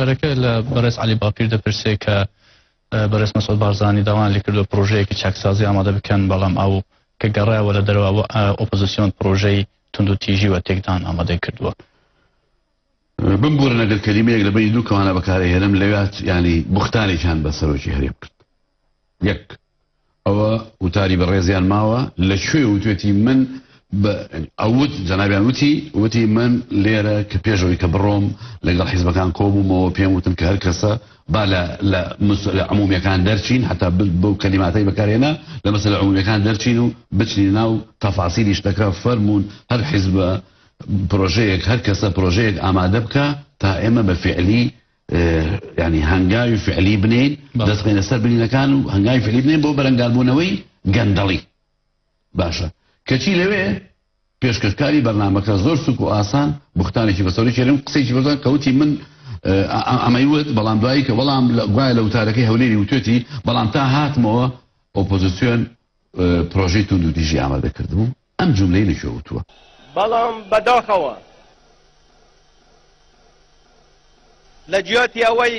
پرسیارەکە لە بەڕێز علی باپیر دەپرسێ کە بەڕێز مەسعود بارزانی داوان لێ کردو پرۆژەیەکی چاکسازی ئامادە بکەن بەڵام ئەو کە گەڕایەوە لە دەرەوە ئۆپۆزیسیۆن پرۆژەی تند و تیژی و تێکدان ئامادەی کردووە. بمبورە لەگەر کەلیمەیەک لە بینی دوو کەوانە بەکارهێنم لەوێت ینی بوختانێکیان بە سەرۆکی هەرێم کرد. یەک ئەوە وتاری بەڕێزیان ماوە لەکوێ وتوێتی من ئەوت جەنابیان وتی من لێرە کە پێشەوەی کە بڕۆم لەگەڵ حیزبەکان کۆبوومەوە پێم وتن کە هەر کەسە با لە عمومیەکان دەرچین حتا بەو کەلیماتەی بەکارهێنا لە مەسەلە عمومیەکان دەرچین و بچنی ناو تەفاسیلی شتەکە فەرمونون هەر حیزبە پرۆژەیەک هەر کەسە پرۆژەیەک ئامادە بکە تا ئێمە بە فعلی ینی هەنگاوی فعلی بنین دەستخێنە سەر بنینەکان و هەنگاوی فعلی بنین بۆ بەرەنگاربوونەوەی گەندەڵی باشە کەچی لەوێ پێشکەشکاری بەرنامەکە زۆر سوک و ئاسان بوختانێکی بەسەری کێرم قسەیکی بەزان کەوتی من ئەمەیوت بەڵام دوایی کە بەڵام گوایە لە وتارەکەی هەولێری وتێتی بەڵام تا هاتمەوە ئۆپۆزیسیۆن پرۆژەی تند و تیژی ئامادە کردبوو ئەم جوملەی لەکوێ وتووە بەڵام بەداخەوە لە جیاتی ئەوەی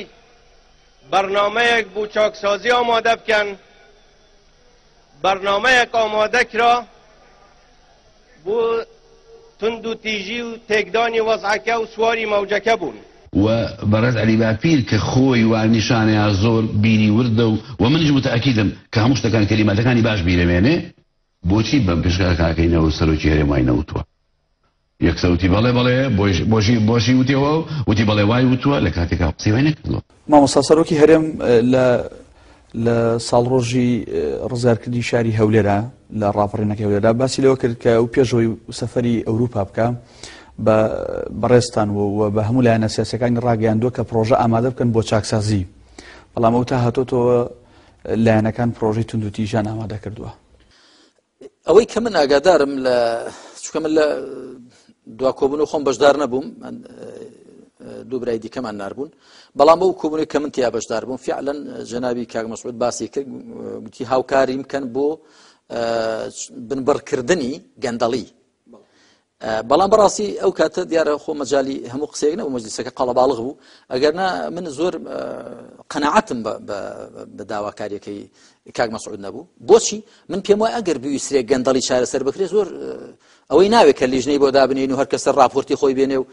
بەرنامەیەک بۆ چاکسازی ئامادە بکەن بەرنامەیەک ئامادە کرا بۆ تند و تیژی و تێکدانی وەزعەکە و سواری مەوجەکە بوون و بەڕێز علی باپیر کە خۆی وانیشانەیە زۆر بیری وردە و منیش متئەکیدم کە هەموو شتەکان کەلیماتەکانی باش بیرەمێنێ بۆچی بەم پێشکارەکەینەوە سەرۆکی هەرێم وای نەوتووە یەکسەوتی بەڵێ بەڵێ بۆشی وتیەوە وتی بەڵێ وای وتووە لە کاتێکا قسەی وای نەکردووە. مامۆستا سەرۆکی هەرێم لە ساڵڕۆژی ڕزگارکردنی شاری هەولێرە لە ڕاپەڕینەکەی هەولێرا باسی لەوە کرد کە ئەو پێشەوەی سەفەری ئەوروپا بکە بەڕێستان و بە هەموو لایەنە سیاسیەکانی ڕاگەیاندووە کە پرۆژە ئامادە بکەن بۆ چاکسازی بەڵام ئەو تا هاتۆتەوە لایەنەکان پرۆژەی تند و تیژیان ئامادە کردووە. ئەوەی کە من ئاگادارم لە چونکە من لە دواکۆبوون و خۆم بەشدار نەبووم دوو برای دیکەمان ناربوون بەڵام ئەو کۆبوونی کە من تیا بەشدار بووم فعلا جەنابی کاک مەسعود باسی کرد گوتی هاوکاری بکەن بۆ بنبڕکردنی گەندەڵی بەڵام بەڕاستی ئەو کاتە دیارە خۆ مەجای هەموو قسەیەک نەبوو مەجلیسەکە قەڵەباڵغ بوو ئەگەرنا من زۆر قەناعەتم بە داواکاریەکەی کاک مەسعود نەبوو بۆچی من پێم وایە ئەگەر بویسترێ گەندەڵی چارەسەر بکرێت زۆر ئەوەی ناوێت کە لیژنەی بۆ دابنێن و هەر کەسە راپۆرتی خۆی بێنێ و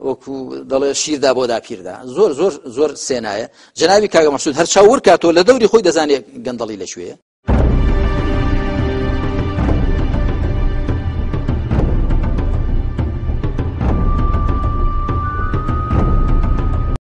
وەکو دەڵێ شیردا بۆ داپیردا زۆر زۆر زۆر سێنایە جەنابی کاک مەسعود هەر چاور کاتەوە لە دەوری خۆی دەزانێت گەندەڵی لەکوێیە